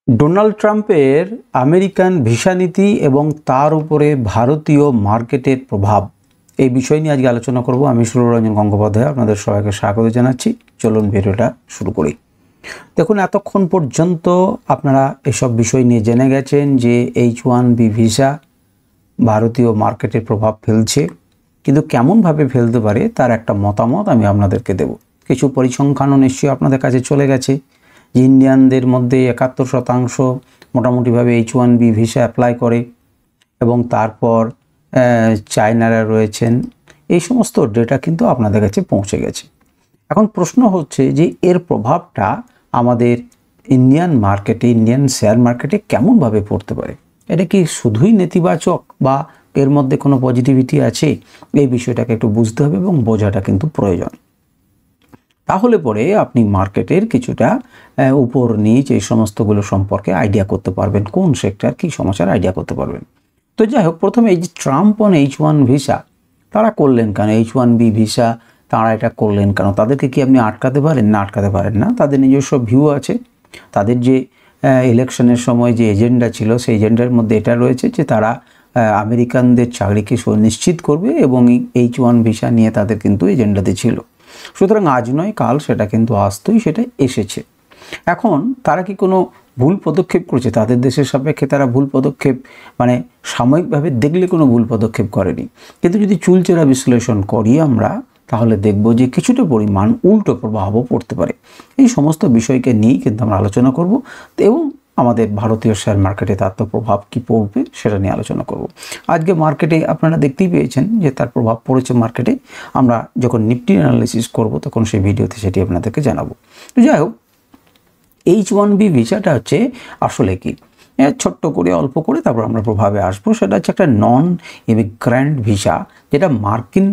Donald ট্রাম্পের American visa নীতি এবং তার উপরে ভারতীয় মার্কেটের প্রভাব এই বিষয় নিয়ে আজকে আলোচনা করব। আমি সুররঞ্জন গঙ্গোপাধ্যায় আপনাদের সবাইকে স্বাগত জানাচ্ছি। চলুন ভিডিওটা শুরু করি। দেখুন, এতক্ষণ পর্যন্ত আপনারা এসব বিষয় নিয়ে জেনে গেছেন যে H1B ভিসা ভারতীয় মার্কেটের প্রভাব ফেলছে, কিন্তু কেমনভাবে ফেলতে পারে তার একটা মতামত আমি আপনাদেরকে দেব। কিছু পরিসংখ্যানও নিশ্চয়ই আপনাদের কাছে চলে গেছে যে ইন্ডিয়ানদের মধ্যে 71% মোটামুটিভাবে H1B ভিসা অ্যাপ্লাই করে এবং তারপর চায়নারা রয়েছেন। এই সমস্ত ডেটা কিন্তু আপনাদের কাছে পৌঁছে গেছে। এখন প্রশ্ন হচ্ছে যে এর প্রভাবটা আমাদের ইন্ডিয়ান মার্কেটে, ইন্ডিয়ান শেয়ার মার্কেটে কেমনভাবে পড়তে পারে। এটা কি শুধুই নেতিবাচক বা এর মধ্যে কোনো পজিটিভিটি আছে? এই বিষয়টাকে একটু বুঝতে হবে এবং বোঝাটা কিন্তু প্রয়োজন। তাহলে পরে আপনি মার্কেটের কিছুটা উপর নিচ এই সমস্তগুলো সম্পর্কে আইডিয়া করতে পারবেন, কোন সেক্টর কী সমস্যার আইডিয়া করতে পারবেন। তো যাই হোক, প্রথমে এই যে ট্রাম্প অন H1 ভিসা তারা করলেন কেন, H1B ভিসা তারা এটা করলেন কেন? তাদেরকে কি আপনি আটকাতে পারেন? না, আটকাতে পারেন না। তাদের নিজস্ব ভিউ আছে। তাদের যে ইলেকশনের সময় যে এজেন্ডা ছিল সেই এজেন্ডার মধ্যে এটা রয়েছে যে তারা আমেরিকানদের চাকরিকে সুনিশ্চিত করবে এবং H1 ভিসা নিয়ে তাদের কিন্তু এজেন্ডাতে ছিল। সুতরাং আজ নয় কাল সেটা কিন্তু আসতই, সেটা এসেছে। এখন তারা কি কোনো ভুল পদক্ষেপ করেছে? তাদের দেশের সাপেক্ষে তারা ভুল পদক্ষেপ মানে সাময়িকভাবে দেখলে কোনো ভুল পদক্ষেপ করেনি, কিন্তু যদি চুলচেরা বিশ্লেষণ করি আমরা তাহলে দেখব যে কিছুটা পরিমাণ উল্টো প্রভাবও পড়তে পারে। এই সমস্ত বিষয়কে নিয়েই কিন্তু আমরা আলোচনা করব এবং আমাদের ভারতীয় শেয়ার মার্কেটে তার তো প্রভাব কী পড়বে সেটা নিয়ে আলোচনা করব। আজকে মার্কেটে আপনারা দেখতেই পেয়েছেন যে তার প্রভাব পড়েছে মার্কেটে। আমরা যখন নিফটি অ্যানালিসিস করব তখন সেই ভিডিওতে সেটি আপনাদেরকে জানাবো। তো যাই হোক, H1B ভিসাটা হচ্ছে আসলে কি, ছোট্ট করে অল্প করে তারপর আমরা প্রভাবে আসবো। সেটা হচ্ছে একটা নন ইমিগ্র্যান্ট ভিসা, যেটা মার্কিন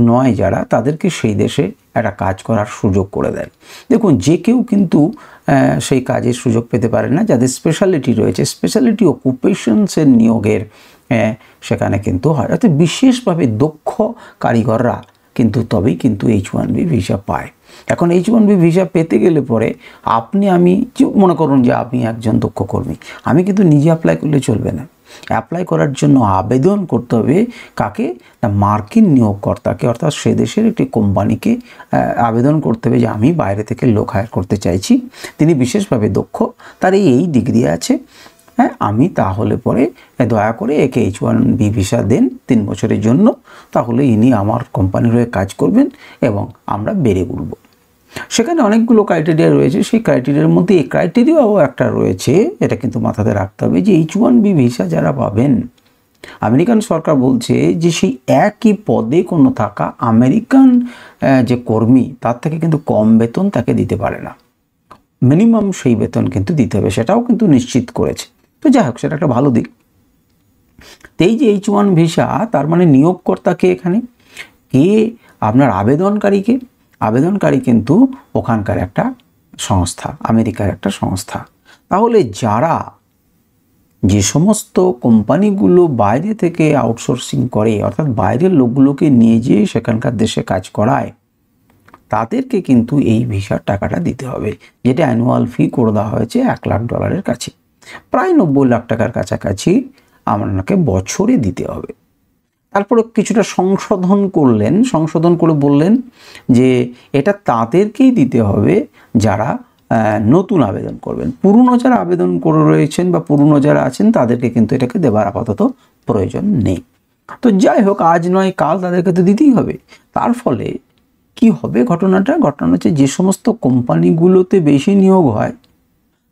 নয় যারা, তাদেরকে সেই দেশে একটা কাজ করার সুযোগ করে দেয়। দেখুন, যে কেউ কিন্তু সেই কাজের সুযোগ পেতে পারে না। যাদের স্পেশালিটি রয়েছে, স্পেশালিটি অকুপেশনসের নিয়োগের সেখানে কিন্তু হয়, অর্থাৎ বিশেষভাবে দক্ষ কারিগররা কিন্তু তবেই কিন্তু H1B ভিসা পায়। এখন H1B ভিসা পেতে গেলে পরে আমি মনে করুন যে আপনি একজন দক্ষ কর্মী, আমি কিন্তু নিজে অ্যাপ্লাই করলে চলবে না। অ্যাপ্লাই করার জন্য আবেদন করতে হবে কাকে? না, মার্কিন নিয়োগকর্তাকে, অর্থাৎ সে দেশের একটি কোম্পানিকে আবেদন করতে হবে যে আমি বাইরে থেকে লোক হায়ার করতে চাইছি, তিনি বিশেষভাবে দক্ষ, তার এই ডিগ্রি আছে, হ্যাঁ, আমি তাহলে পরে দয়া করে একে H1B ভিসা দেন 3 বছরের জন্য, তাহলে ইনি আমার কোম্পানির হয়ে কাজ করবেন এবং আমরা বেড়ে উঠব। সেখানে অনেকগুলো ক্রাইটেরিয়া রয়েছে। সেই ক্রাইটেরিয়ার মধ্যে এই ক্রাইটেরিয়াও একটা রয়েছে, এটা কিন্তু মাথাতে রাখতে হবে যে H1B ভিসা যারা পাবেন, আমেরিকান সরকার বলছে যে সেই একই পদে কোনো থাকা আমেরিকান যে কর্মী তার থেকে কিন্তু কম বেতন তাকে দিতে পারে না, মিনিমাম সেই বেতন কিন্তু দিতে হবে, সেটাও কিন্তু নিশ্চিত করেছে। তো যাই হোক, সেটা একটা ভালো দিক। এই যে H1 ভিসা, তার মানে নিয়োগকর্তাকে এখানে কে, আপনার আবেদনকারী কিন্তু ওখানকার একটা সংস্থা, আমেরিকার একটা সংস্থা। তাহলে যারা যে সমস্ত কোম্পানিগুলো বাইরে থেকে আউটসোর্সিং করে, অর্থাৎ বাইরের লোকগুলোকে নিয়ে যেয়ে সেখানকার দেশে কাজ করায়, তাদেরকে কিন্তু এই ভিসার টাকাটা দিতে হবে, যেটা অ্যানুয়াল ফি করে দেওয়া হয়েছে $1 লাখ কাছে, প্রায় 90 লাখ টাকার কাছাকাছি আপনাকে বছরে দিতে হবে। তারপরে কিছুটা সংশোধন করে বললেন যে এটা তাদেরকেই দিতে হবে যারা নতুন আবেদন করবেন। পুরনো যারা আবেদন করে রয়েছেন বা পুরনো যারা আছেন তাদেরকে কিন্তু এটাকে দেবার আপাতত প্রয়োজন নেই। তো যাই হোক, আজ নয় কাল তাদেরকে তো দিতেই হবে। তার ফলে কি হবে ঘটনা হচ্ছে যে সমস্ত কোম্পানিগুলোতে বেশি নিয়োগ হয়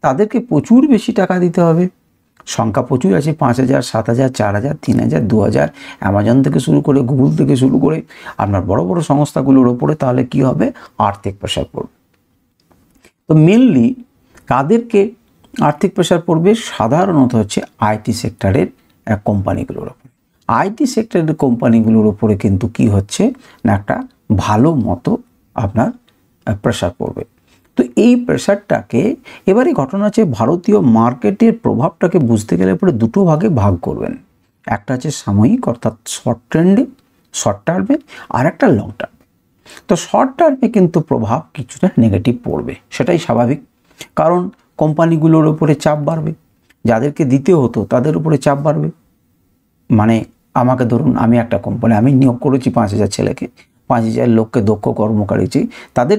তাদেরকে প্রচুর বেশি টাকা দিতে হবে। সংখ্যা প্রচুর আছে, 5,000, 7,000, 4,000, 3,000, 2,000, অ্যামাজন থেকে শুরু করে, গুগল থেকে শুরু করে আপনার বড় বড় সংস্থাগুলোর ওপরে। তাহলে কি হবে? আর্থিক প্রেশার পড়বে। তো মেনলি কাদেরকে আর্থিক প্রেশার পড়বে? সাধারণত হচ্ছে আইটি সেক্টরের কোম্পানিগুলোর ওপরে। আইটি সেক্টরের কোম্পানিগুলোর ওপরে কিন্তু কি হচ্ছে না, একটা ভালো মতো আপনার প্রেশার পড়বে। তো এই প্রেশারটাকে এবারে ঘটনা হচ্ছে ভারতীয় মার্কেটের প্রভাবটাকে বুঝতে গেলে পরে দুটো ভাগে ভাগ করবেন। একটা হচ্ছে সাময়িক, অর্থাৎ শর্ট টার্মে, আর একটা লং টার্মে। তো শর্ট টার্মে কিন্তু প্রভাব কিছুটা নেগেটিভ পড়বে, সেটাই স্বাভাবিক। কারণ কোম্পানিগুলোর উপরে চাপ বাড়বে, যাদেরকে দিতে হতো তাদের উপরে চাপ বাড়বে। মানে আমাকে ধরুন, আমি একটা কোম্পানি, আমি নিয়োগ করেছি 5,000 ছেলেকে, 5,000 লোককে দক্ষ কর্মকারীছি, তাদের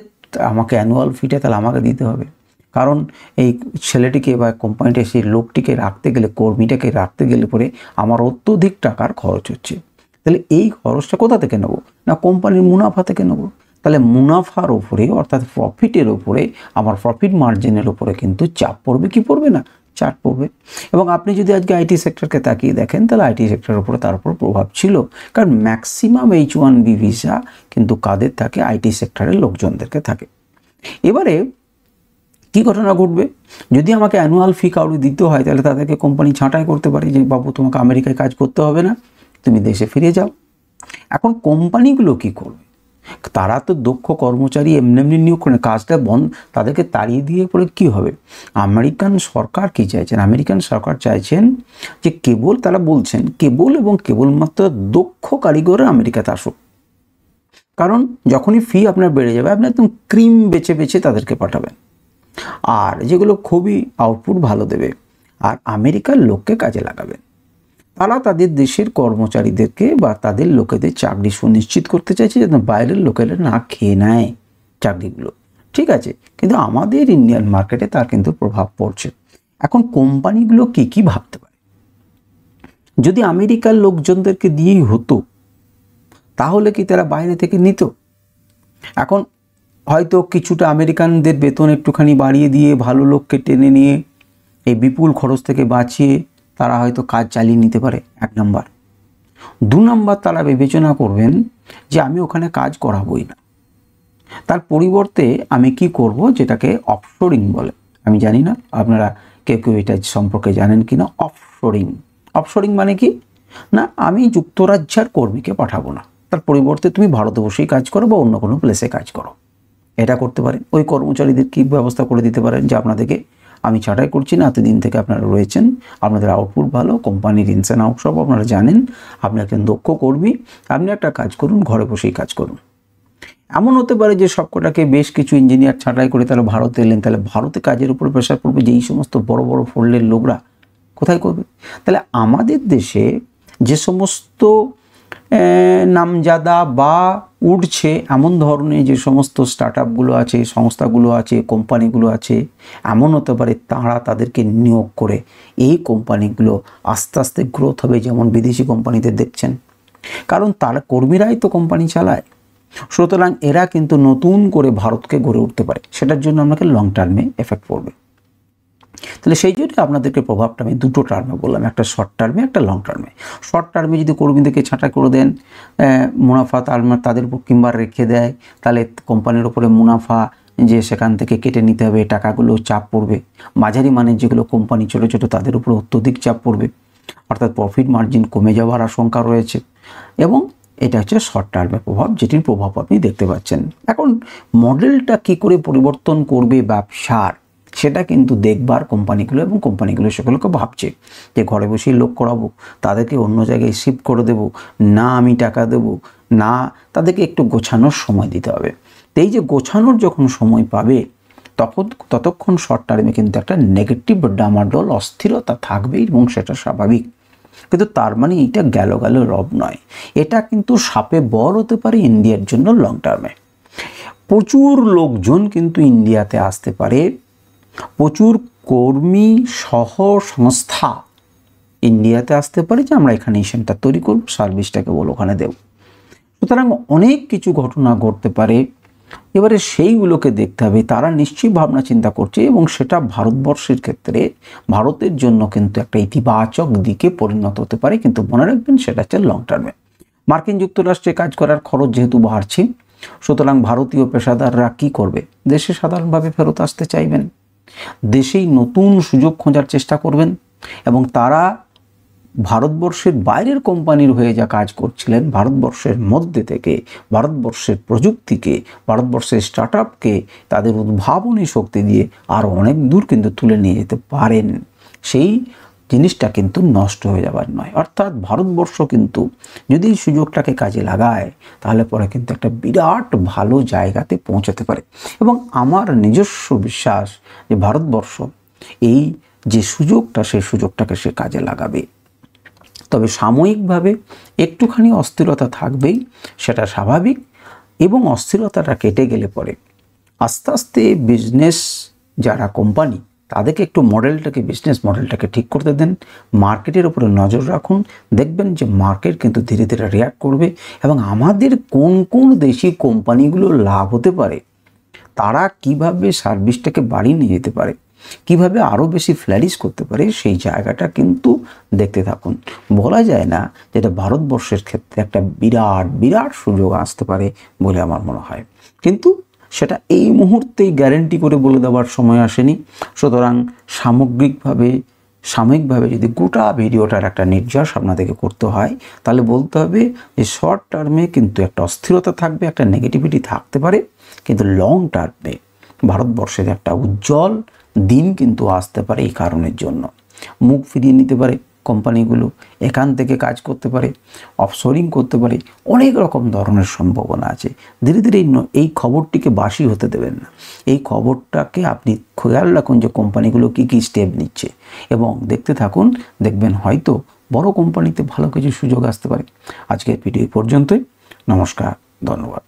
আমাকে অ্যানুয়াল ফিটা তাহলে আমাকে দিতে হবে। কারণ এই ছেলেটিকে বা কোম্পানিটা সেই লোকটিকে রাখতে গেলে, কর্মীটাকে রাখতে গেলে পরে আমার অত্যধিক টাকার খরচ হচ্ছে। তাহলে এই খরচটা কোথা থেকে নেব? না কোম্পানির মুনাফা থেকে নেব। তাহলে মুনাফার উপরে অর্থাৎ প্রফিটের উপরে, আমার প্রফিট মার্জিনের উপরে কিন্তু চাপ পড়বে কি পড়বে না? চাপ পড়বে। এবং আপনি যদি আজকে আইটি সেক্টরকে তাকিয়ে দেখেন তাহলে আইটি সেক্টরের উপরে তার উপর প্রভাব ছিল, কারণ ম্যাক্সিমাম H1B ভিসা কিন্তু কাদের থাকে? আইটি সেক্টরের লোকজনদেরকে থাকে। এবারে কি ঘটনা ঘটবে? যদি আমাকে অ্যানুয়াল ফি কাউরি দিতে হয় তাহলে তাদেরকে কোম্পানি ছাঁটাই করতে পারে যে বাবু তোমাকে আমেরিকায় কাজ করতে হবে না, তুমি দেশে ফিরে যাও। এখন কোম্পানিগুলো কি করবে? তারা তো দক্ষ কর্মচারী এমনি নিয়োগ করে, কাজটা বন্ধ, তাদেরকে তাড়িয়ে দিয়ে পরে কি হবে? আমেরিকান সরকার কি চাইছেন? আমেরিকান সরকার চাইছেন যে কেবল, তারা বলছেন কেবল এবং কেবলমাত্র দক্ষ কারিগর আমেরিকাতে আসুক। কারণ যখনই ফি আপনার বেড়ে যাবে, আপনি একদম ক্রিম বেছে বেছে তাদেরকে পাঠাবেন, আর যেগুলো খুবই আউটপুট ভালো দেবে, আর আমেরিকার লোককে কাজে লাগাবেন। তারা তাদের দেশের কর্মচারীদেরকে বা তাদের লোকেদের চাকরি সুনিশ্চিত করতে চাইছে যাতে বাইরের লোকেরা না খেয়ে নেয় চাকরিগুলো। ঠিক আছে, কিন্তু আমাদের ইন্ডিয়ান মার্কেটে তার কিন্তু প্রভাব পড়ছে। এখন কোম্পানিগুলো কি ভাবতে পারে? যদি আমেরিকার লোকজনদেরকে দিয়েই হতো তাহলে কি তারা বাইরে থেকে নিত? এখন হয়তো কিছুটা আমেরিকানদের বেতন একটুখানি বাড়িয়ে দিয়ে ভালো লোককে টেনে নিয়ে এই বিপুল খরচ থেকে বাঁচিয়ে তারা হয়তো কাজ চালিয়ে নিতে পারে, 1 নম্বর। 2 নম্বর, তারা বিবেচনা করবেন যে আমি ওখানে কাজ করাবোই না, তার পরিবর্তে আমি কি করব, যেটাকে অফশোরিং বলে। আমি জানি না আপনারা কেউ এটা সম্পর্কে জানেন কি না। অফশোরিং মানে কি না, আমি যুক্তরাজ্যের কর্মীকে পাঠাবো না, তার পরিবর্তে তুমি ভারতে বসেই কাজ করো বা অন্য কোনো প্লেসে কাজ করো। এটা করতে পারেন। ওই কর্মচারীদের কি ব্যবস্থা করে দিতে পারেন যে আপনাদেরকে আমি ছাঁটাই করছি না, এতদিন থেকে আপনারা রয়েছেন, আপনাদের আউটপুট ভালো, কোম্পানির ইনস অ্যান্ড আউট সব আপনারা জানেন, আপনি একজন দক্ষ কর্মী, আপনি একটা কাজ করুন, ঘরে বসেই কাজ করুন। এমন হতে পারে যে সবকটাকে বেশ কিছু ইঞ্জিনিয়ার ছাঁটাই করে তারা ভারতে এলেন, তাহলে ভারতে কাজের উপর প্রেশার পড়বে যে এই সমস্ত বড় বড় ফোল্ডের লোকরা কোথায় করবে? তাহলে আমাদের দেশে যে সমস্ত নামজাদা বা উঠছে এমন ধরনের যে সমস্ত স্টার্টআপগুলো আছে, সংস্থাগুলো আছে, কোম্পানিগুলো আছে, এমন হতে পারে তারা তাদেরকে নিয়োগ করে এই কোম্পানিগুলো আস্তে আস্তে গ্রোথ হবে, যেমন বিদেশি কোম্পানিতে দেখছেন, কারণ তারা কর্মীরাই তো কোম্পানি চালায়। সুতরাং এরা কিন্তু নতুন করে ভারতকে গড়ে উঠতে পারে, সেটার জন্য আপনাকে লং টার্মে এফেক্ট পড়বে। তাহলে সেই জন্য আপনাদেরকে প্রভাবটা আমি 2টো টার্মে বললাম, একটা শর্ট টার্মে, একটা লং টার্মে। শর্ট টার্মে যদি কর্মীদেরকে ছাঁটাই করে দেন, মুনাফা তাদের কিংবা রেখে দেয়, তাহলে কোম্পানির উপরে মুনাফা যে সেখান থেকে কেটে নিতে হবে, টাকাগুলো চাপ পড়বে। মাঝারি মানের যেগুলো কোম্পানি ছোট ছোট, তাদের উপরে অত্যধিক চাপ পড়বে, অর্থাৎ প্রফিট মার্জিন কমে যাওয়ার আশঙ্কা রয়েছে। এবং এটা হচ্ছে শর্ট টার্মের প্রভাব, যেটির প্রভাব আপনি দেখতে পাচ্ছেন। এখন মডেলটা কি করে পরিবর্তন করবে ব্যবসার, সেটা কিন্তু দেখবার কোম্পানিগুলো, এবং কোম্পানিগুলো সেগুলোকে ভাবছে যে ঘরে বসেই লোক করাবো, তাদেরকে অন্য জায়গায় শিফট করে দেব, না আমি টাকা দেব না, তাদেরকে একটু গোছানোর সময় দিতে হবে। তো এই যে গোছানোর যখন সময় পাবে ততক্ষণ শর্ট টার্মে কিন্তু একটা নেগেটিভ ডামাডোল অস্থিরতা থাকবেই, এবং সেটা স্বাভাবিক। কিন্তু তার মানে এইটা গেল রব নয়, এটা কিন্তু সাপে বর হতে পারে ইন্ডিয়ার জন্য লং টার্মে। প্রচুর লোকজন কিন্তু ইন্ডিয়াতে আসতে পারে, প্রচুর কর্মী সহ সংস্থা ইন্ডিয়াতে আসতে পারে যে আমরা এখানে সেন্টার তৈরি করব, সার্ভিসটাকে বলো ওখানে দেব। সুতরাং অনেক কিছু ঘটনা ঘটতে পারে। এবারে সেইগুলোকে দেখতে হবে, তারা নিশ্চয়ই ভাবনা চিন্তা করছে, এবং সেটা ভারতবর্ষের ক্ষেত্রে ভারতের জন্য কিন্তু একটা ইতিবাচক দিকে পরিণত হতে পারে। কিন্তু মনে রাখবেন সেটা হচ্ছে লং টার্মে। মার্কিন যুক্তরাষ্ট্রে কাজ করার খরচ যেহেতু বাড়ছে, সুতরাং ভারতীয় পেশাদাররা কি করবে? দেশে সাধারণভাবে ফেরত আসতে চাইবেন, দেশেই নতুন সুযোগ খোঁজার চেষ্টা করবেন, এবং তারা ভারতবর্ষের বাইরের কোম্পানির হয়ে যা কাজ করছিলেন, ভারতবর্ষের মধ্যে থেকে ভারতবর্ষের প্রযুক্তিকে, ভারতবর্ষের স্টার্টআপকে তাদের উদ্ভাবনী শক্তি দিয়ে আরও অনেক দূর কিন্তু তুলে নিয়ে যেতে পারেন। সেই জিনিসটা কিন্তু নষ্ট হয়ে যাবার নয়। অর্থাৎ ভারতবর্ষ কিন্তু যদি এই সুযোগটাকে কাজে লাগায় তাহলে পরে কিন্তু একটা বিরাট ভালো জায়গাতে পৌঁছাতে পারে। এবং আমার নিজস্ব বিশ্বাস যে ভারতবর্ষ এই যে সুযোগটা, সেই সুযোগটাকে সে কাজে লাগাবে। তবে সাময়িকভাবে একটুখানি অস্থিরতা থাকবেই, সেটা স্বাভাবিক। এবং অস্থিরতাটা কেটে গেলে পরে আস্তে আস্তে বিজনেস যারা কোম্পানি, তাদেরকে একটু বিজনেস মডেলটাকে ঠিক করতে দেন, মার্কেটের উপরে নজর রাখুন। দেখবেন যে মার্কেট কিন্তু ধীরে ধীরে রিয়াক্ট করবে এবং আমাদের কোন কোন দেশি কোম্পানিগুলো লাভ হতে পারে, তারা কিভাবে সার্ভিসটাকে বাড়িয়ে নিয়ে যেতে পারে, কিভাবে আরও বেশি ফ্ল্যারিশ করতে পারে, সেই জায়গাটা কিন্তু দেখতে থাকুন। বলা যায় না যে এটা ভারতবর্ষের ক্ষেত্রে একটা বিরাট বিরাট সুযোগ আসতে পারে বলে আমার মনে হয়, কিন্তু সেটা এই মুহূর্তেই গ্যারেন্টি করে বলে দেওয়ার সময় আসেনি। সুতরাং সাময়িকভাবে যদি গোটা ভিডিওটার একটা নির্যাস আপনাদেরকে করতে হয়, তাহলে বলতে হবে যে শর্ট টার্মে কিন্তু একটা অস্থিরতা থাকবে, একটা নেগেটিভিটি থাকতে পারে, কিন্তু লং টার্মে ভারতবর্ষের একটা উজ্জ্বল দিন কিন্তু আসতে পারে। এই কারণের জন্য মুখ ফিরিয়ে নিতে পারে কোম্পানিগুলো, এখান থেকে কাজ করতে পারে, অফশোরিং করতে পারে, অনেক রকম ধরনের সম্ভাবনা আছে। ধীরে ধীরে এই খবরটিকে বাসি হতে দেবেন না। এই খবরটাকে আপনি খেয়াল রাখুন যে কোম্পানিগুলো কী কী স্টেপ নিচ্ছে এবং দেখতে থাকুন, দেখবেন হয়তো বড় কোম্পানিতে ভালো কিছু সুযোগ আসতে পারে। আজকের ভিডিও পর্যন্তই। নমস্কার, ধন্যবাদ।